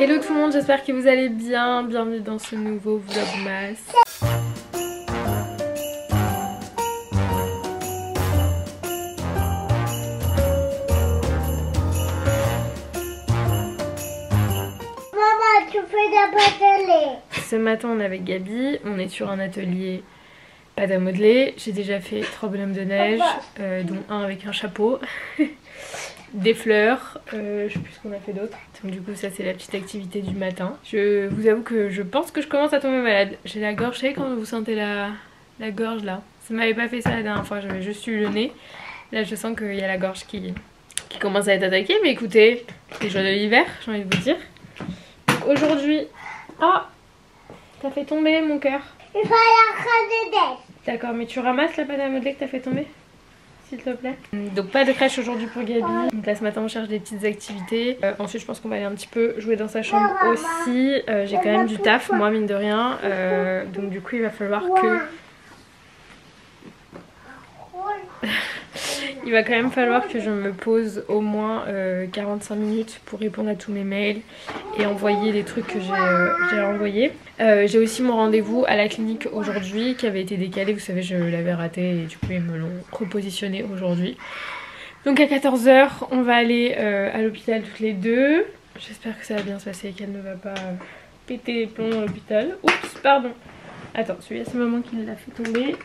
Hello tout le monde, j'espère que vous allez bien. Bienvenue dans ce nouveau vlogmas. Maman, tu fais la pâte à lait. Ce matin on est avec Gabi, on est sur un atelier pâte à modeler. J'ai déjà fait 3 bonhommes de neige, dont un avec un chapeau. Des fleurs, je sais plus ce qu'on a fait d'autre. Donc du coup ça c'est la petite activité du matin. Je vous avoue que je pense que je commence à tomber malade. J'ai la gorge, vous savez quand vous sentez la gorge là. Ça m'avait pas fait ça la dernière fois, j'avais juste eu le nez. Là je sens qu'il y a la gorge qui commence à être attaquée. Mais écoutez, les joies de l'hiver, j'ai envie de vous dire. Donc aujourd'hui... Ah, t'as fait tomber mon cœur. Il faut la crème. D'accord, mais tu ramasses la pâte à modeler que t'as fait tomber, s'il te plaît. Donc pas de crèche aujourd'hui pour Gabi. Donc là ce matin on cherche des petites activités. Ensuite je pense qu'on va aller un petit peu jouer dans sa chambre aussi. J'ai quand même du taf, moi mine de rien. Donc du coup il va falloir que... Il va quand même falloir que je me pose au moins 45 minutes pour répondre à tous mes mails et envoyer les trucs que j'ai renvoyés. J'ai aussi mon rendez-vous à la clinique aujourd'hui qui avait été décalé, vous savez je l'avais raté et du coup ils me l'ont repositionné aujourd'hui. Donc à 14 h on va aller à l'hôpital toutes les deux. J'espère que ça va bien se passer et qu'elle ne va pas péter les plombs à l'hôpital. Oups, pardon. Attends, celui-là c'est maman qui l'a fait tomber.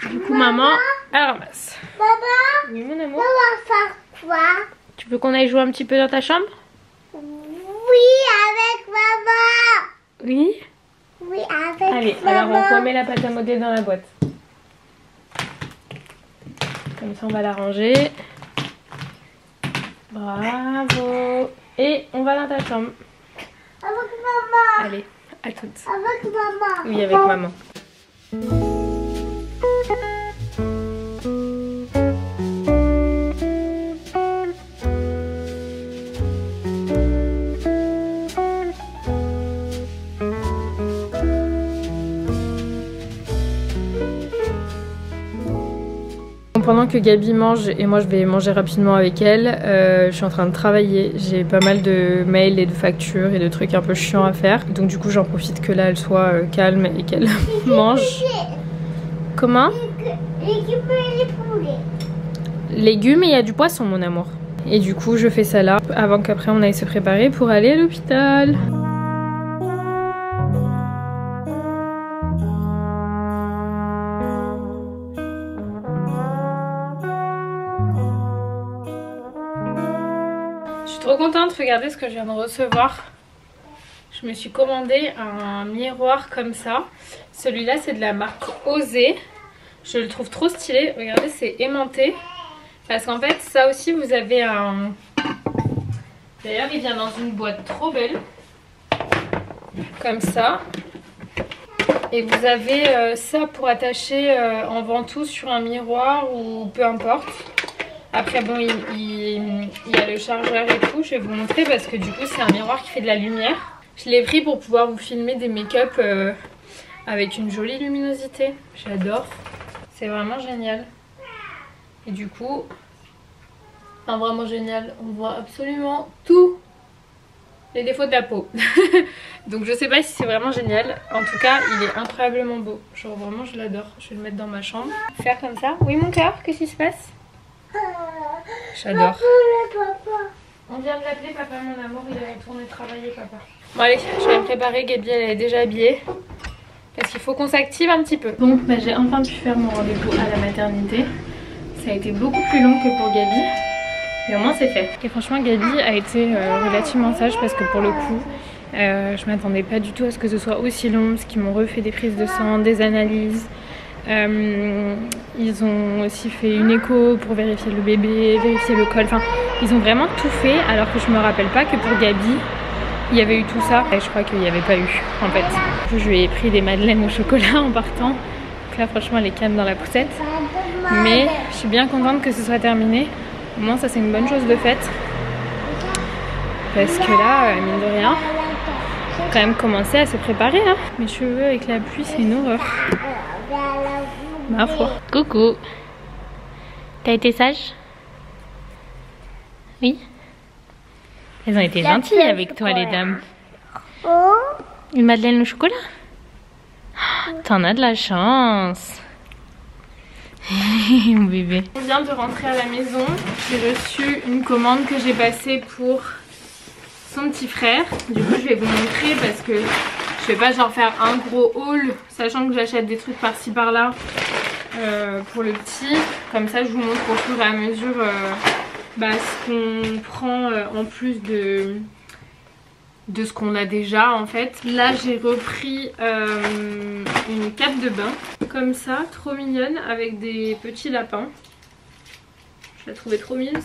Du coup maman, elle ramasse. Maman, oui mon amour. on va faire quoi? Tu veux qu'on aille jouer un petit peu dans ta chambre? Oui, avec maman. Oui. Oui, avec Allez, maman. alors on remet la pâte à modeler dans la boîte. Comme ça on va la ranger. Bravo. Et on va dans ta chambre. Avec maman. Allez, à toutes. Avec maman. Oui, avec maman. Pendant que Gabi mange et moi je vais manger rapidement avec elle, je suis en train de travailler. J'ai pas mal de mails et de factures et de trucs un peu chiants à faire. Donc du coup j'en profite que là elle soit calme et qu'elle mange. Comment? Légumes et les poulets. Légumes et il y a du poisson mon amour. Et du coup je fais ça là avant qu'après on aille se préparer pour aller à l'hôpital. Je suis trop contente, regardez ce que je viens de recevoir. Je me suis commandé un miroir comme ça. Celui-là c'est de la marque Osé. Je le trouve trop stylé. Regardez, c'est aimanté. Parce qu'en fait ça aussi vous avez un... D'ailleurs il vient dans une boîte trop belle. Comme ça. Et vous avez ça pour attacher en ventouse sur un miroir ou peu importe. Après bon il y a le chargeur et tout, je vais vous montrer parce que du coup c'est un miroir qui fait de la lumière. Je l'ai pris pour pouvoir vous filmer des make-up avec une jolie luminosité. J'adore, c'est vraiment génial. Et du coup, enfin vraiment génial, on voit absolument tous les défauts de la peau. Donc je sais pas si c'est vraiment génial, en tout cas il est incroyablement beau. Genre vraiment je l'adore, je vais le mettre dans ma chambre. Faire comme ça. Oui mon cœur, qu'est-ce qui se passe? J'adore. On vient de l'appeler papa mon amour, il est retourné travailler papa. Bon allez, je vais me préparer, Gabi elle est déjà habillée. Parce qu'il faut qu'on s'active un petit peu. Bon bah j'ai enfin pu faire mon rendez-vous à la maternité. Ça a été beaucoup plus long que pour Gabi. Mais au moins c'est fait. Et franchement Gabi a été relativement sage parce que pour le coup je m'attendais pas du tout à ce que ce soit aussi long. Parce qu'ils m'ont refait des prises de sang, des analyses. Ils ont aussi fait une écho pour vérifier le bébé, vérifier le col, enfin ils ont vraiment tout fait alors que je me rappelle pas que pour Gabi il y avait eu tout ça et je crois qu'il n'y avait pas eu en fait. Du coup je lui ai pris des madeleines au chocolat en partant, donc là franchement elle est calme dans la poussette, mais je suis bien contente que ce soit terminé, au moins ça c'est une bonne chose de faite parce que là mine de rien faut quand même commencer à se préparer hein. Mes cheveux avec la pluie c'est une horreur. Ma foi. Coucou. T'as été sage? Oui. Elles ont été gentilles avec toi, les dames. Oh. Une madeleine au chocolat? T'en as de la chance. Mon bébé. On vient de rentrer à la maison. J'ai reçu une commande que j'ai passée pour son petit frère. Du coup, je vais vous montrer parce que je vais pas genre faire un gros haul, sachant que j'achète des trucs par-ci par-là pour le petit. Comme ça, je vous montre au fur et à mesure ce qu'on prend en plus de ce qu'on a déjà en fait. Là j'ai repris une cape de bain comme ça, trop mignonne, avec des petits lapins. Je la trouvais trop mignonne.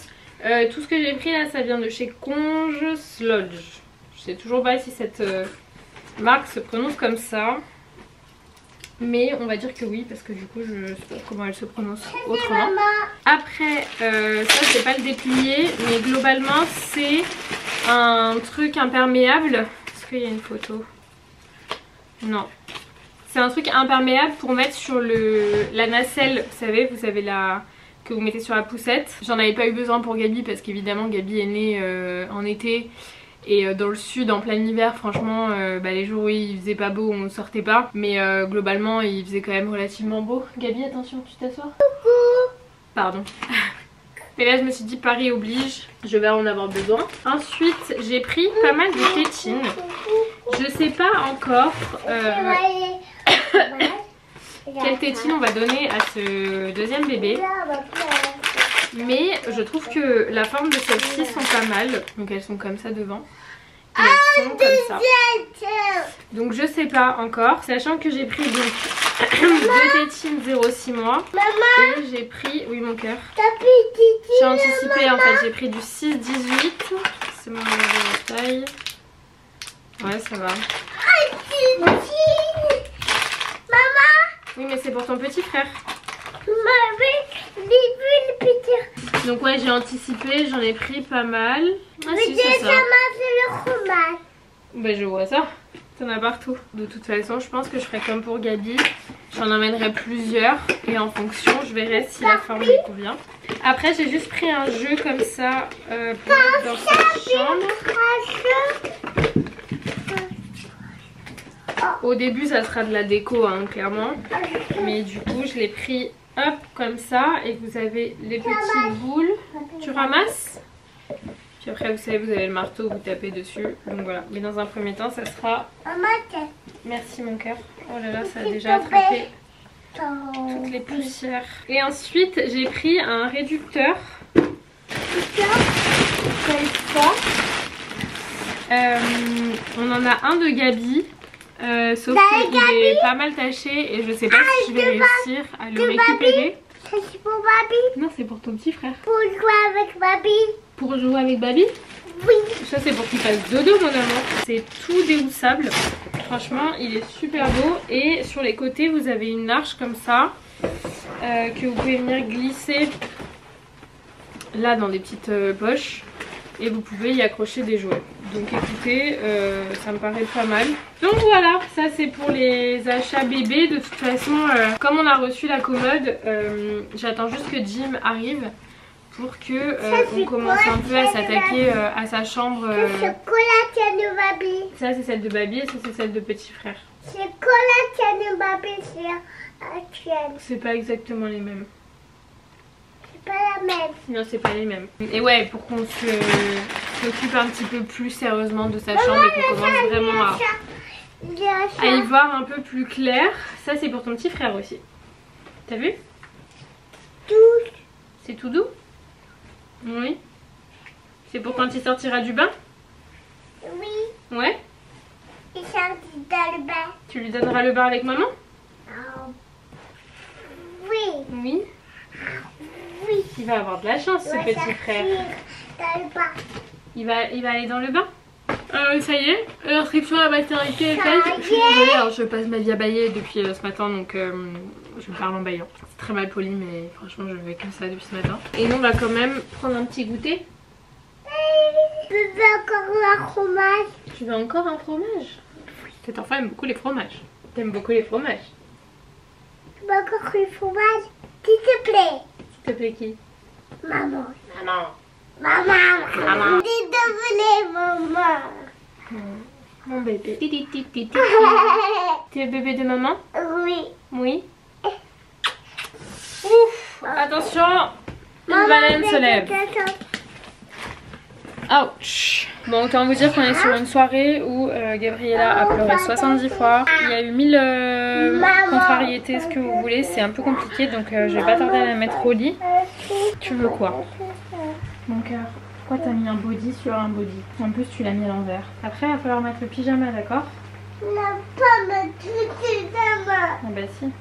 Tout ce que j'ai pris là, ça vient de chez Conge Slodge. Je sais toujours pas si cette marque se prononce comme ça, mais on va dire que oui, parce que du coup je sais pas comment elle se prononce autrement. Après ça c'est pas le déplier, mais globalement c'est un truc imperméable. Est-ce qu'il y a une photo? Non. C'est un truc imperméable pour mettre sur la nacelle, vous savez la que vous mettez sur la poussette. J'en avais pas eu besoin pour Gabi parce qu'évidemment Gabi est née en été. Et dans le sud, en plein hiver, franchement, les jours où il faisait pas beau, on ne sortait pas. Mais globalement, il faisait quand même relativement beau. Gabi, attention, tu t'assois? Coucou. Pardon. Et là, je me suis dit, Paris oblige, je vais en avoir besoin. Ensuite, j'ai pris pas mal de tétines. Je sais pas encore quelle tétine on va donner à ce deuxième bébé. Mais je trouve que la forme de celles-ci sont pas mal. Donc elles sont comme ça devant. Et elles sont comme ça. Donc je sais pas encore. Sachant que j'ai pris donc 2 tétines 0,6 mois. Et j'ai pris... Oui mon cœur. J'ai anticipé en fait. J'ai pris du 6,18. C'est mon taille. Ouais ça va. Oui mais c'est pour ton petit frère. Donc ouais j'ai anticipé, j'en ai pris pas mal. Ah si c'est ça. Bah je vois ça, t'en as partout. De toute façon je pense que je ferai comme pour Gabi. J'en emmènerai plusieurs et en fonction je verrai si la forme lui convient. Après j'ai juste pris un jeu comme ça pour mettre dans sa chambre. Au début ça sera de la déco hein, clairement. Mais du coup je l'ai pris hop comme ça et vous avez les petites boules. Tu ramasses. Puis après vous savez vous avez le marteau, vous tapez dessus. Donc voilà. Mais dans un premier temps ça sera... Merci mon cœur. Oh là là ça a déjà attrapé toutes les poussières. Et ensuite j'ai pris un réducteur. Comme ça. On en a un de Gabi. Sauf qu'il est pas mal taché et je sais pas si je vais réussir à le récupérer. C'est pour Babi? Non, c'est pour ton petit frère. Pour jouer avec Babi? Pour jouer avec Babi? Oui. Ça c'est pour qu'il fasse dodo mon amour. C'est tout déhoussable. Franchement il est super beau. Et sur les côtés vous avez une arche comme ça que vous pouvez venir glisser là dans des petites poches. Et vous pouvez y accrocher des jouets. Donc écoutez, ça me paraît pas mal. Donc voilà, ça c'est pour les achats bébés. De toute façon, comme on a reçu la commode, j'attends juste que Jim arrive pour que on commence un peu à s'attaquer à sa chambre. Ça c'est celle de Babi et ça c'est celle de petit frère. C'est quoi la tienne de Babi? C'est la tienne. C'est pas exactement les mêmes. Pas la même. Non c'est pas les mêmes. Et ouais pour qu'on s'occupe un petit peu plus sérieusement de sa chambre et qu'on commence vraiment à y voir un peu plus clair. Ça c'est pour ton petit frère aussi. T'as vu? Tout. C'est tout doux? Oui. C'est pour quand il sortira du bain? Oui. Ouais. Il sortit dans le bain. Tu lui donneras le bain avec maman? Oui. Oui. Oui. Il va avoir de la chance ce petit frère. Dans le bain. Il va aller dans le bain. Ça y est, l'inscription à la maternité est faite. Je suis désolée, alors je passe ma vie à bailler depuis ce matin donc je parle en baillant. C'est très mal poli mais franchement je vais comme ça depuis ce matin. Et nous on va quand même prendre un petit goûter. Je veux encore un fromage. Tu veux encore un fromage? Cet enfant aime beaucoup les fromages. T'aimes beaucoup les fromages? Je veux encore un fromage. S'il te plaît. S'il te plaît qui? Maman. Maman. Maman. Désolée, maman. Mon bébé. Tu es bébé de maman? Oui. Oui. Ouf, attention, une baleine se lève. Ouch. Bon, autant vous dire qu'on est sur une soirée où Gabriella a pleuré 70 fois. Il y a eu 1000 contrariétés, ce que vous voulez. C'est un peu compliqué, donc je vais pas tarder à la mettre au lit. Tu veux quoi? Mon cœur, pourquoi t'as mis un body sur un body? En plus, tu l'as mis à l'envers. Après, il va falloir mettre le pyjama, d'accord? Ne pas mettre le pyjama. Ah bah si. Ne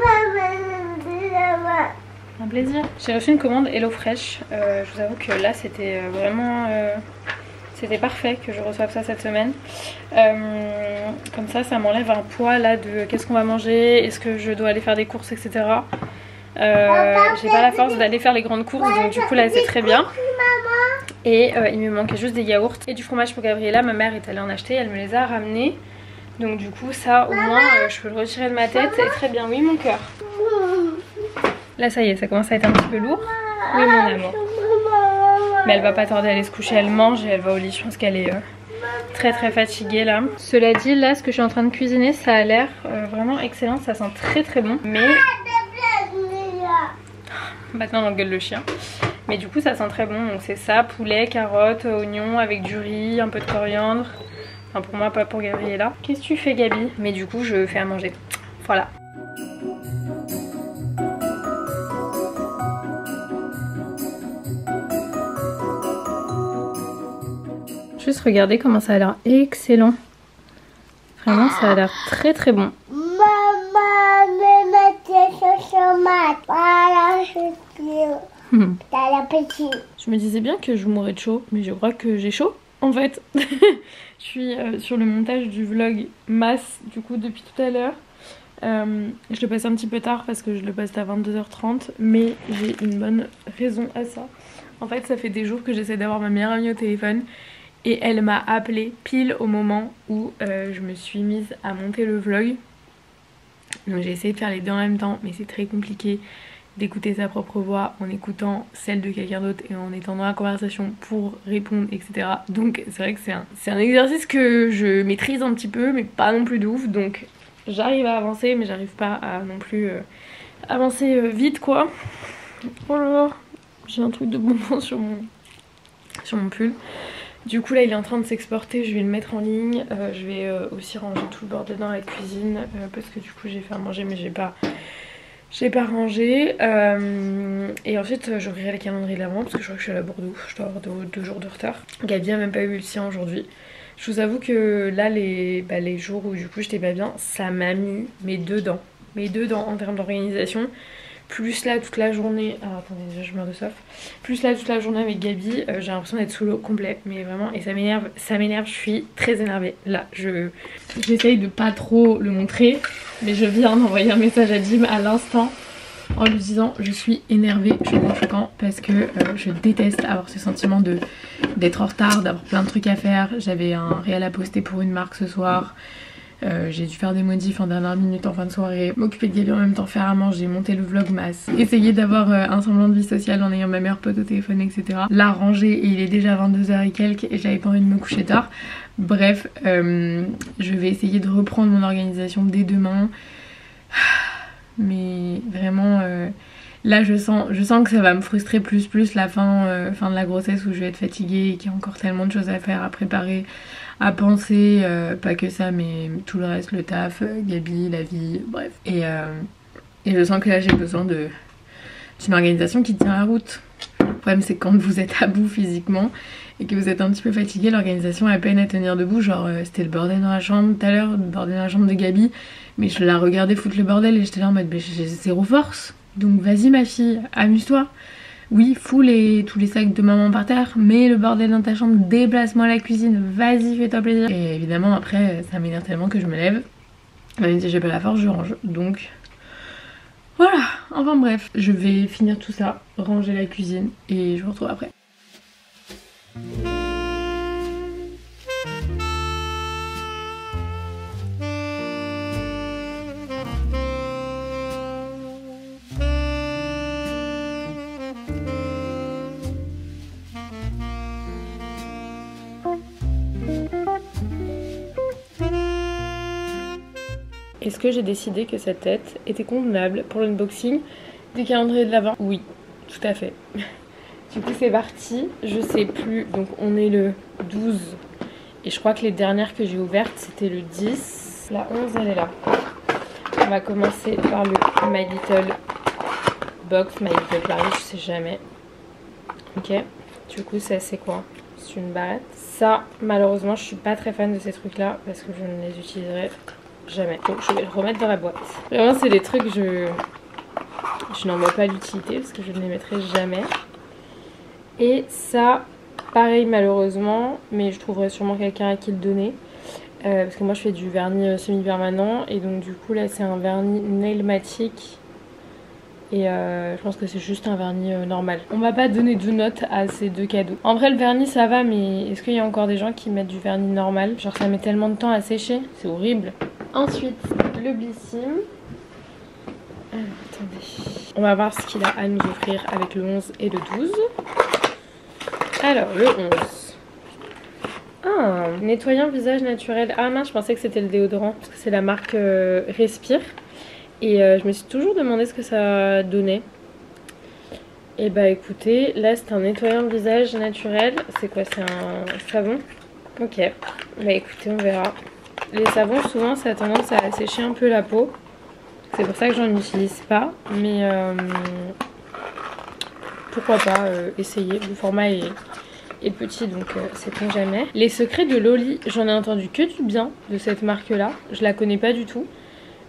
pas mettre le pyjama. Un plaisir. J'ai reçu une commande HelloFresh. Je vous avoue que là c'était vraiment c'était parfait que je reçoive ça cette semaine. Comme ça m'enlève un poids là de qu'est-ce qu'on va manger, est-ce que je dois aller faire des courses, etc. J'ai pas la force d'aller faire les grandes courses, donc du coup là c'est très bien. Et il me manquait juste des yaourts et du fromage pour Gabriella. Ma mère est allée en acheter, elle me les a ramenés. Donc du coup ça au moins je peux le retirer de ma tête. Et très bien, oui mon cœur. Là ça y est, ça commence à être un petit peu lourd. Oui mon amour. Mais elle va pas tarder à aller se coucher, elle mange et elle va au lit. Je pense qu'elle est très fatiguée là. Cela dit, là ce que je suis en train de cuisiner, ça a l'air vraiment excellent. Ça sent très bon. Mais maintenant on engueule le chien. Mais du coup ça sent très bon. Donc c'est ça, poulet, carottes, oignons avec du riz, un peu de coriandre. Enfin pour moi, pas pour Gabriella. Qu'est-ce que tu fais Gabi? Mais du coup je fais à manger. Voilà. Juste regardez comment ça a l'air excellent. Vraiment ça a l'air très bon. Maman, me mettait sur mat. Voilà, t'as l'appétit. Je me disais bien que je mourrais de chaud, mais je crois que j'ai chaud en fait. Je suis sur le montage du vlog masse du coup depuis tout à l'heure. Je le passe un petit peu tard parce que je le passe à 22h30, mais j'ai une bonne raison à ça. En fait ça fait des jours que j'essaie d'avoir ma meilleure amie au téléphone. Et elle m'a appelé pile au moment où je me suis mise à monter le vlog. Donc j'ai essayé de faire les deux en même temps, mais c'est très compliqué d'écouter sa propre voix en écoutant celle de quelqu'un d'autre et en étant dans la conversation pour répondre, etc. Donc c'est vrai que c'est un exercice que je maîtrise un petit peu, mais pas non plus de ouf. Donc j'arrive à avancer, mais j'arrive pas à non plus avancer vite quoi. Oh là là, j'ai un truc de bonbon sur mon pull. Du coup là il est en train de s'exporter, je vais le mettre en ligne. Je vais aussi ranger tout le bordel dans la cuisine parce que du coup j'ai fait à manger mais j'ai pas rangé. Et ensuite j'ouvrirai le calendrier de l'avant parce que je crois que je suis à la Bordeaux, je dois avoir 2 jours de retard. Gabi a même pas eu le sien aujourd'hui. Je vous avoue que là les jours où du coup j'étais pas bien, ça m'a mis mes deux dents en termes d'organisation. Plus là toute la journée, ah attendez déjà je meurs de soif. Plus là toute la journée avec Gabi, j'ai l'impression d'être sous l'eau complet, mais vraiment, et ça m'énerve, je suis très énervée. Là j'essaye de pas trop le montrer, mais je viens d'envoyer un message à Jim à l'instant en lui disant je suis énervée, choquant parce que je déteste avoir ce sentiment d'être en retard, d'avoir plein de trucs à faire. J'avais un réel à poster pour une marque ce soir. J'ai dû faire des modifs en dernière minute en fin de soirée, m'occuper de Gabi en même temps, faire à manger, monter le vlogmas, essayer d'avoir un semblant de vie sociale en ayant ma meilleure pote au téléphone, etc. La ranger et il est déjà 22h et quelques et j'avais pas envie de me coucher tard. Bref, je vais essayer de reprendre mon organisation dès demain. Mais vraiment, là je sens que ça va me frustrer plus la fin de la grossesse où je vais être fatiguée et qu'il y a encore tellement de choses à faire, à préparer, à penser, pas que ça mais tout le reste, le taf, Gabi, la vie, bref. Et je sens que là j'ai besoin d'une organisation qui tient la route. Le problème c'est que quand vous êtes à bout physiquement et que vous êtes un petit peu fatigué, l'organisation a peine à tenir debout. Genre c'était le bordel dans la chambre tout à l'heure, le bordel dans la chambre de Gabi, mais je la regardais foutre le bordel et j'étais là en mode j'ai zéro force. Donc vas-y ma fille, amuse-toi. Oui, fous tous les sacs de maman par terre, mets le bordel dans ta chambre, déplace-moi à la cuisine, vas-y, fais-toi plaisir. Et évidemment, après, ça m'énerve tellement que je me lève. Même si j'ai pas la force, je range. Donc, voilà. Enfin bref, je vais finir tout ça, ranger la cuisine et je vous retrouve après. Est-ce que j'ai décidé que cette tête était convenable pour l'unboxing du calendrier de l'Avent? Oui, tout à fait. Du coup c'est parti, je sais plus, donc on est le 12 et je crois que les dernières que j'ai ouvertes c'était le 10. La 11 elle est là. On va commencer par le My Little Box, My Little Paris, je sais jamais. Ok, du coup ça c'est quoi? C'est une barrette. Ça malheureusement je suis pas très fan de ces trucs là parce que je ne les utiliserai jamais. Donc je vais le remettre dans la boîte. Vraiment c'est des trucs je n'en vois pas l'utilité parce que je ne les mettrai jamais. Et ça, pareil malheureusement, mais je trouverai sûrement quelqu'un à qui le donner. Parce que moi je fais du vernis semi-permanent et donc du coup là c'est un vernis Nailmatic. Et je pense que c'est juste un vernis normal. On va pas donner de notes à ces deux cadeaux. En vrai le vernis ça va, mais est-ce qu'il y a encore des gens qui mettent du vernis normal? Genre ça met tellement de temps à sécher, c'est horrible. Ensuite le Blissim. Attendez. On va voir ce qu'il a à nous offrir avec le 11 et le 12. Alors, le 11. Ah, nettoyant visage naturel. Ah mince, je pensais que c'était le déodorant. Parce que c'est la marque Respire. Et je me suis toujours demandé ce que ça donnait. Et bah écoutez, là c'est un nettoyant visage naturel. C'est quoi? C'est un savon? Ok. Bah écoutez, on verra. Les savons, souvent, ça a tendance à sécher un peu la peau. C'est pour ça que j'en utilise pas. Mais pourquoi pas essayer. Le format est petit, donc c'est jamais. Les secrets de Loli, j'en ai entendu que du bien de cette marque là. Je la connais pas du tout.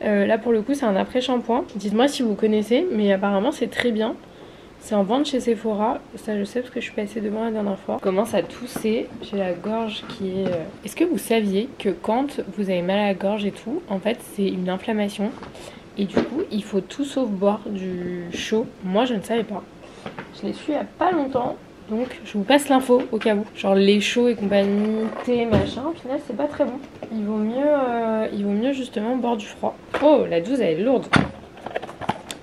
Là pour le coup c'est un après-shampoing. Dites-moi si vous connaissez, mais apparemment c'est très bien. C'est en vente chez Sephora. Ça je sais parce que je suis passée devant la dernière fois. Commence à tousser. J'ai la gorge qui est... Est-ce que vous saviez que quand vous avez mal à la gorge et tout, en fait c'est une inflammation. Et du coup il faut tout sauf boire du chaud. Moi je ne savais pas. Je l'ai su il y a pas longtemps. Donc je vous passe l'info au cas où. Genre les chauds et compagnie, thé, machin, au final c'est pas très bon. Il vaut mieux justement boire du froid. Oh, la 12 elle est lourde.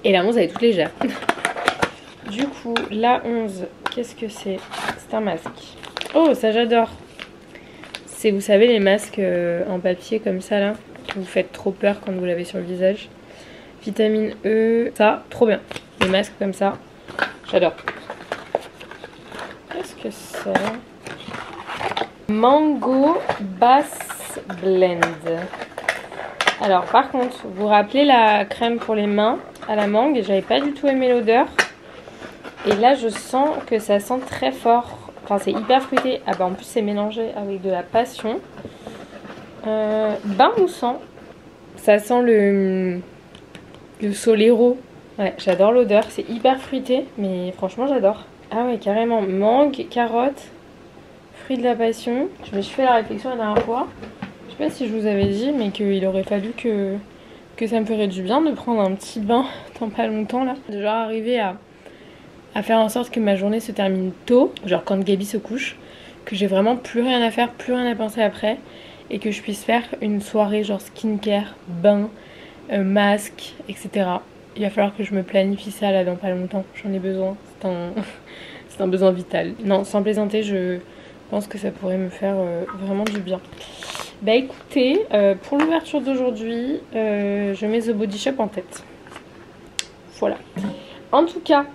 Et la 11 elle est toute légère. Du coup, la 11, qu'est-ce que c'est? C'est un masque. Oh, ça j'adore. C'est, vous savez, les masques en papier comme ça là, qui vous faites trop peur quand vous l'avez sur le visage. Vitamine E, ça, trop bien. Les masques comme ça, j'adore. Qu'est-ce que c'est? Mango Bass Blend. Alors par contre, vous vous rappelez la crème pour les mains à la mangue? J'avais pas du tout aimé l'odeur. Et là je sens que ça sent très fort. Enfin c'est hyper fruité. Ah bah en plus c'est mélangé avec de la passion. Bain moussant. Ça sent le Solero. Ouais, j'adore l'odeur. C'est hyper fruité, mais franchement j'adore. Ah ouais, carrément. Mangue, carotte, fruit de la passion. Je me suis fait la réflexion la dernière fois. Je sais pas si je vous avais dit, mais qu'il aurait fallu que ça me ferait du bien de prendre un petit bain dans pas longtemps là. De genre arriver à faire en sorte que ma journée se termine tôt. Genre quand Gaby se couche. Que j'ai vraiment plus rien à faire, plus rien à penser après. Et que je puisse faire une soirée genre skincare, bain, masque, etc. Il va falloir que je me planifie ça là dans pas longtemps. J'en ai besoin. C'est un besoin vital. Non, sans plaisanter, je pense que ça pourrait me faire vraiment du bien. Bah écoutez, pour l'ouverture d'aujourd'hui, je mets The Body Shop en tête. Voilà. En tout cas,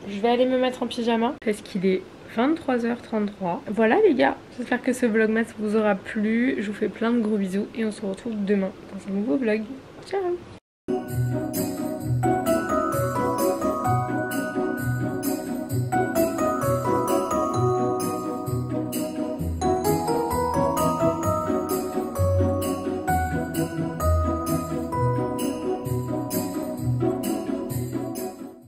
je vais aller me mettre en pyjama parce qu'il est 23h33. Voilà les gars, j'espère que ce vlogmas vous aura plu. Je vous fais plein de gros bisous et on se retrouve demain dans un nouveau vlog. Ciao!